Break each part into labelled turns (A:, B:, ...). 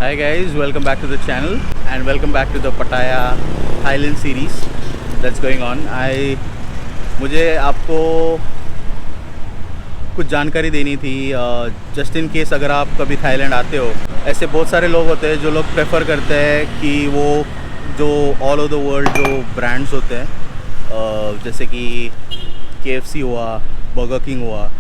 A: Hi guys, welcome back to the channel and welcome back to the Pattaya Thailand series that's going on. मुझे आपको कुछ जानकारी देनी थी जस्ट इन केस अगर आप कभी थाईलैंड आते हो। ऐसे बहुत सारे लोग होते हैं जो लोग प्रेफर करते हैं कि वो जो ऑल ओवर द वर्ल्ड जो ब्रांड्स होते हैं जैसे कि KFC हुआ, बर्गर किंग हुआ,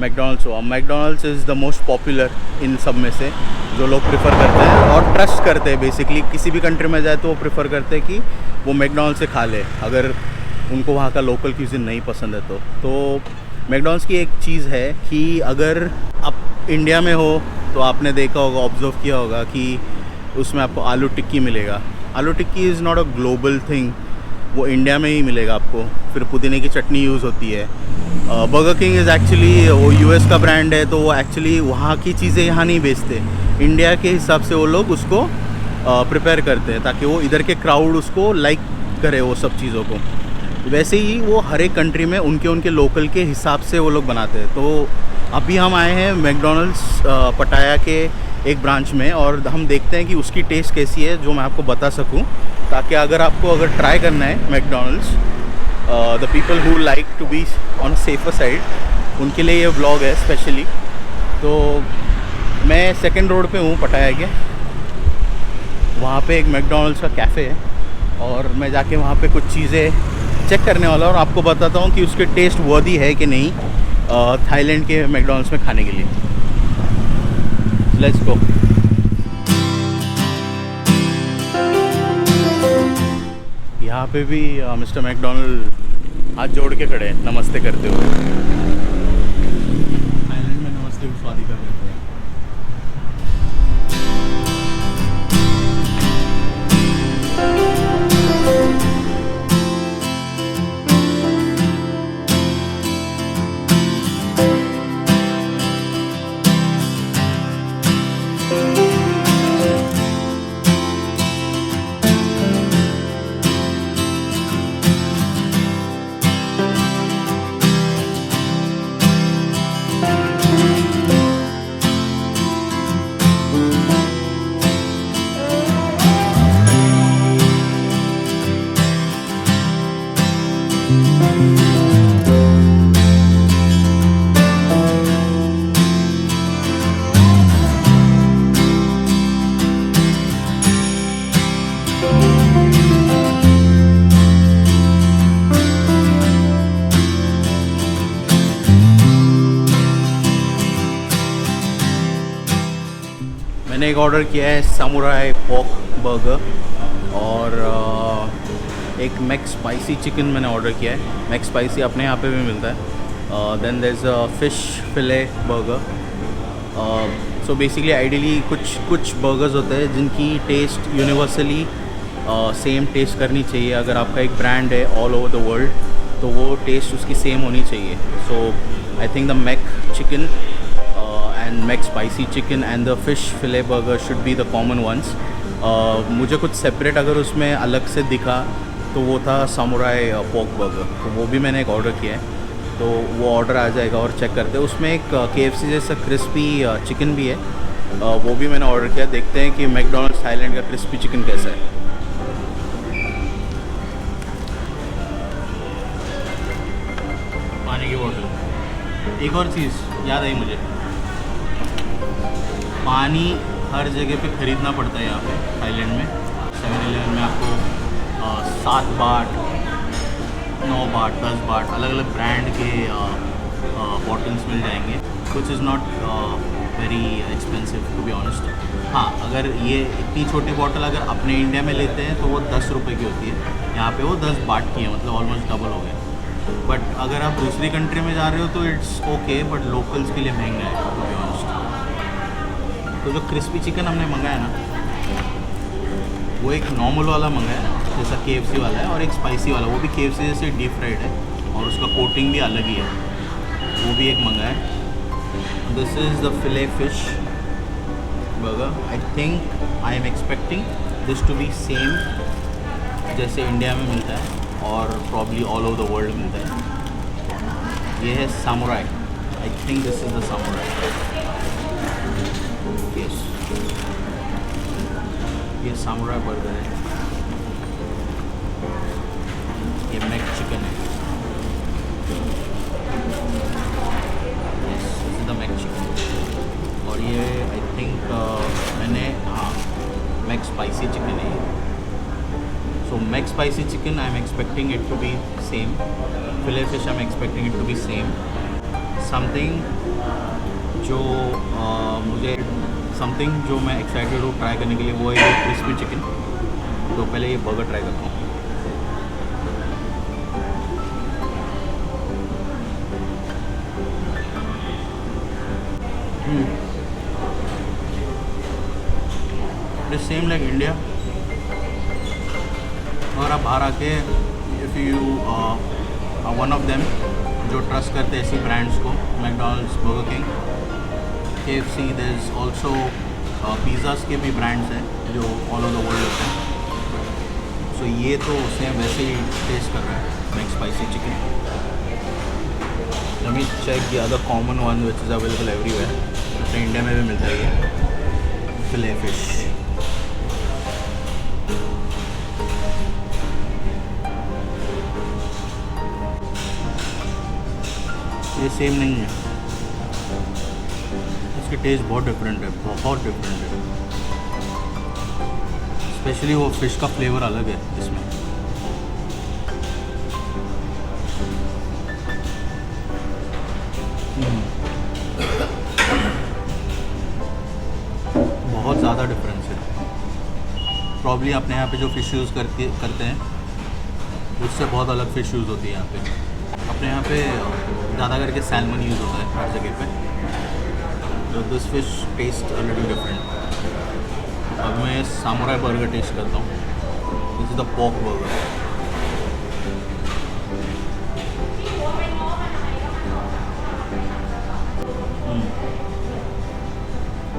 A: मैकडोनल्ड्स हुआ। McDonald's is the most popular in सब में से जो लोग प्रेफर करते हैं और ट्रस्ट करते हैं। बेसिकली किसी भी कंट्री में जाए तो वो प्रेफर करते हैं कि वो मैकडोनल्ड्स से खा ले अगर उनको वहाँ का लोकल क्यूज़िन नहीं पसंद है तो मैकडोनल्ड्स की एक चीज़ है कि अगर आप इंडिया में हो तो आपने देखा होगा, ऑब्जर्व किया होगा कि उसमें आपको आलू टिक्की मिलेगा। Aloo tikki is not a global thing, वो इंडिया में ही मिलेगा आपको। फिर पुदीने की चटनी यूज़ होती है। बर्गर किंग इज़ एक्चुअली वो US का ब्रांड है, तो वो एक्चुअली वहाँ की चीज़ें यहाँ नहीं बेचते। इंडिया के हिसाब से वो लोग उसको प्रिपेयर करते हैं ताकि वो इधर के क्राउड उसको लाइक करे वो सब चीज़ों को। वैसे ही वो हर एक कंट्री में उनके लोकल के हिसाब से वो लोग बनाते हैं। तो अभी हम आए हैं मैकडोनल्ड्स पटाया के एक ब्रांच में और हम देखते हैं कि उसकी टेस्ट कैसी है, जो मैं आपको बता सकूं, ताकि अगर ट्राई करना है McDonald's, the people who like to be on safer side, उनके लिए ये व्लॉग है स्पेशली। तो मैं सेकेंड रोड पे हूँ पटाया के, वहाँ पे एक मैकडोनल्ड्स का कैफ़े है और मैं जाके वहाँ पे कुछ चीज़ें चेक करने वाला और आपको बताता हूँ कि उसके टेस्ट वर्दी है कि नहीं थाईलैंड के मैकडोनल्ड्स में खाने के लिए। Let's go. यहाँ पे भी मिस्टर मैकडोनल्ड हाथ जोड़ के खड़े हैं नमस्ते करते हुए। थाईलैंड में नमस्ते को स्वादी कर देते हैं। मैंने एक ऑर्डर किया है सामुराई पोक बर्गर और एक मैक स्पाइसी चिकन मैंने ऑर्डर किया है। मैक स्पाइसी अपने यहाँ पे भी मिलता है। Then there is a fish fillet burger. So basically ideally कुछ बर्गर्स होते हैं जिनकी टेस्ट यूनिवर्सली सेम टेस्ट करनी चाहिए। अगर आपका एक ब्रांड है ऑल ओवर द वर्ल्ड तो वो टेस्ट उसकी सेम होनी चाहिए। So I think the Mac chicken and Mac spicy chicken and the fish fillet burger should be the common ones. मुझे कुछ सेपरेट अगर उसमें अलग से दिखा तो वो था सामुराई पोक बर्गर, तो वो भी मैंने एक ऑर्डर किया है। तो वो ऑर्डर आ जाएगा और चेक करते हैं। उसमें एक KFC जैसा क्रिस्पी चिकन भी है, वो भी मैंने ऑर्डर किया। देखते हैं कि मैकडोनल्ड्स थाईलैंड का क्रिस्पी चिकन कैसा है। पानी की बोतल। एक और चीज़ याद आई मुझे, पानी हर जगह पे ख़रीदना पड़ता है यहाँ पे थाईलैंड में। 7-Eleven में आपको 7 बाट, 9 बाट, 10 बाट अलग अलग ब्रांड के बॉटल्स मिल जाएंगे। कुछ is not very expensive to be honest. हाँ, अगर ये इतनी छोटी बॉटल अगर अपने इंडिया में लेते हैं तो वो 10 रुपये की होती है, यहाँ पे वो 10 बाट की है, मतलब ऑलमोस्ट डबल हो गया। बट अगर आप दूसरी कंट्री में जा रहे हो तो इट्स ओके, बट लोकल्स के लिए महंगा है टू बी ऑनेस्ट। तो जो क्रिस्पी चिकन हमने मंगाया ना, वो एक नॉर्मल वाला मंगाया जैसा KFC वाला है और एक स्पाइसी वाला, वो भी KFC जैसे डीप फ्राइड है और उसका कोटिंग भी अलग ही है, वो भी एक मंगाया है। This is the fillet fish burger. I think I am expecting this to be same जैसे इंडिया में मिलता है और probably all over the world मिलता है। ये है samurai. I think this is the samurai. Yes. ये सामुराई बर्गर है, ये मैक चिकन है, this is the Mac chicken. और ये आई थिंक मैंने हाँ मैक स्पाइसी चिकन है। So Mac spicy chicken I am expecting it to be same, fillet fish I am expecting it to be same. Something जो जो मैं excited हूँ try करने के लिए वो है क्रिस्पी चिकन। तो पहले ये बर्गर ट्राई करता हूँ। It same like India. और आप बाहर आके if you one of them जो ट्रस्ट करते हैं ऐसी ब्रांड्स को, McDonald's, burger king, KFC, there is also pizzas के भी ब्रांड्स हैं जो ऑल ओवर द वर्ल्ड होते हैं। सो ये तो सेम वैसे ही टेस्ट कर रहा है Mac spicy chicken. Let me check the other common one which is available everywhere. अपने इंडिया में भी मिलता है ये फिले फिश। ये सेम नहीं है, इसकी टेस्ट बहुत डिफरेंट है, बहुत डिफरेंट है। स्पेशली वो फिश का फ्लेवर अलग है इसमें। बहुत ज़्यादा डिफरेंस है। प्रॉब्ली अपने यहाँ पे जो फ़िश यूज़ करते हैं उससे बहुत अलग फ़िश यूज़ होती है यहाँ पे। अपने यहाँ पे ज़्यादा करके सैल्मन यूज़ होता है हर जगह पे। तो this fish test a little different. अब मैं सामुराई बर्गर टेस्ट करता हूँ। This is the pork burger.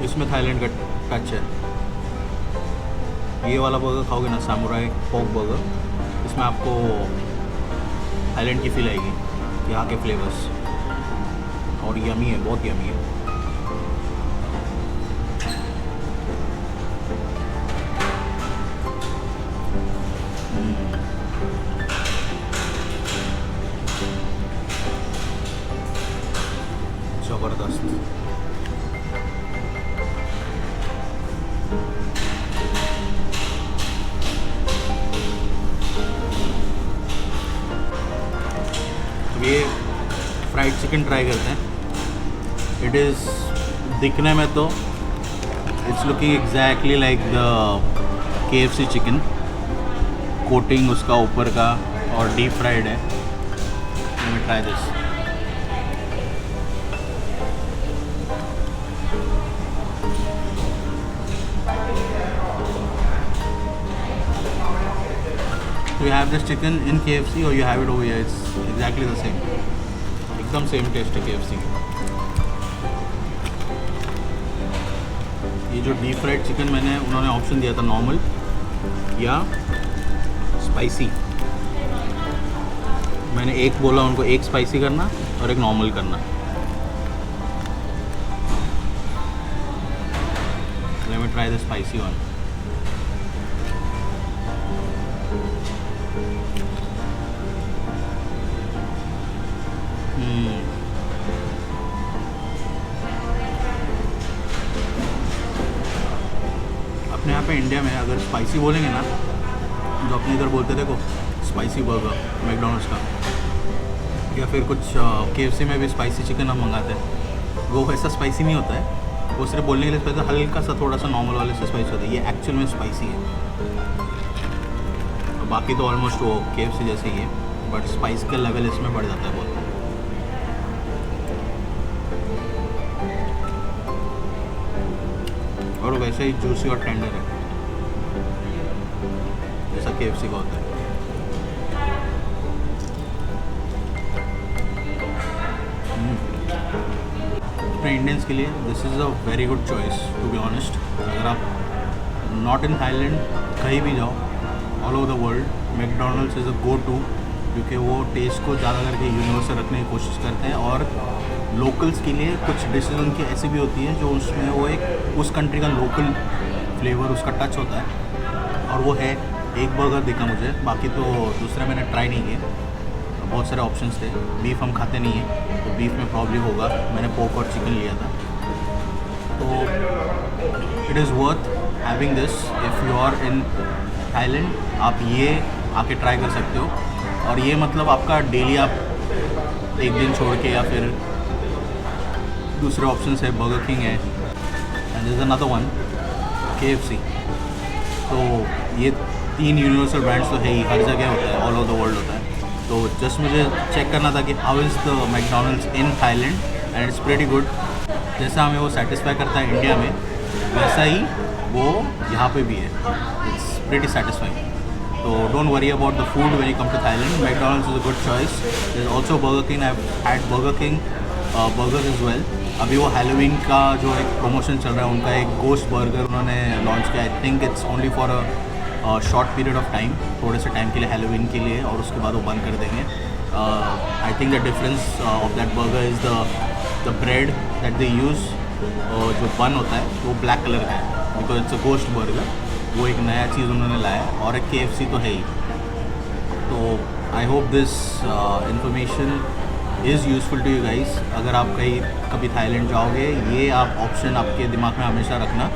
A: इसमें थाईलैंड का टच है। ये वाला बर्गर खाओगे ना, सामुराई पोर्क बर्गर, इसमें आपको थाईलैंड की फील आएगी, यहाँ के फ्लेवर्स। और यमी है, बहुत यमी है। ज़बरदस्त। ये फ्राइड चिकन ट्राई करते हैं। इट इज़ दिखने में तो it's looking exactly like the KFC chicken. Coating उसका ऊपर का और डीप फ्राइड है। Let me try this. You have this chicken in KFC or you have it over here. It's exactly the same. एकदम same taste है KFC की। ये जो डीप फ्राइड चिकन मैंने उन्होंने ऑप्शन दिया था नॉर्मल या स्पाइसी। मैंने एक बोला उनको, एक स्पाइसी करना और एक नॉर्मल करना। Let me try the spicy one. अपने यहाँ पे इंडिया में अगर स्पाइसी बोलेंगे ना, जो अपने इधर बोलते देखो स्पाइसी बर्गर मैकडॉनल्ड्स का, या फिर कुछ KFC में भी स्पाइसी चिकन हम मंगाते हैं, वो वैसा स्पाइसी नहीं होता है। वो सिर्फ बोलने के लिए स्पाइसी, हल्का सा थोड़ा सा नॉर्मल वाले से स्पाइसी होता है। ये एक्चुअल में स्पाइसी है। तो बाकी तो ऑलमोस्ट वो KFC जैसे ही है, बट स्पाइस का लेवल इसमें बढ़ जाता है बहुत। और वैसे ही जूसी और टेंडर है जैसा KFC का होता है। अपने इंडियंस के लिए this is a very good choice to be honest. अगर आप नॉट इन थाईलैंड कहीं भी जाओ all over the world, McDonald's is a go to, क्योंकि वो टेस्ट को ज़्यादा करके यूनिवर्सल रखने की कोशिश करते हैं। और लोकल्स के लिए कुछ डिशेज उनकी ऐसी भी होती हैं जो उसमें वो एक उस कंट्री का लोकल फ्लेवर उसका टच होता है, और वो है एक बर्गर दिखा मुझे, बाकी तो दूसरे मैंने ट्राई नहीं किए। बहुत सारे ऑप्शंस थे। बीफ हम खाते नहीं हैं तो बीफ में प्रॉब्ली होगा, मैंने पोर्क और चिकन लिया था। तो it is worth having this if you are in Thailand. आप ये आके ट्राई कर सकते हो। और ये मतलब आपका डेली आप एक दिन छोड़ के, या फिर दूसरे ऑप्शंस है बर्गर किंग है and this another one KFC। तो ये 3 यूनिवर्सल ब्रांड्स तो है ही, हर जगह होता है, ऑल ओवर द वर्ल्ड होता है। तो जस्ट मुझे चेक करना था कि how is the McDonald's in Thailand and it's pretty good. जैसा हमें वो सेटिस्फाई करता है इंडिया में, वैसा ही वो यहाँ पे भी है। It's pretty satisfying. तो don't worry about the food when you come to Thailand. McDonald's is a good choice. There is also Burger King. I had Burger King burger is well. अभी वो हैलोवीन का जो एक promotion चल रहा है, उनका एक गोश्त बर्गर उन्होंने लॉन्च किया। I think it's only for a short period of time, थोड़े से टाइम के लिए हैलोवीन के लिए, और उसके बाद वो बंद कर देंगे। आई think the difference of that burger is the bread that they use. जो बन होता है वो ब्लैक कलर का है बिकॉज इट्स अ गोश्त बर्गर। वो एक नया चीज़ उन्होंने लाया है, और एक KFC तो है ही। तो I hope this information is useful to you guys. अगर आप कभी थाईलैंड जाओगे, ये आप ऑप्शन आपके दिमाग में हमेशा रखना।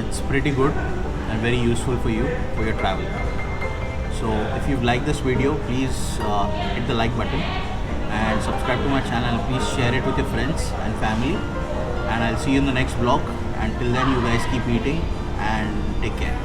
A: It's pretty good and very useful for you for your travel. So if you've liked this video, please hit the like button and subscribe to my channel. Please share it with your friends and family, and I'll see you in the next vlog. Until then, you guys keep eating and take care.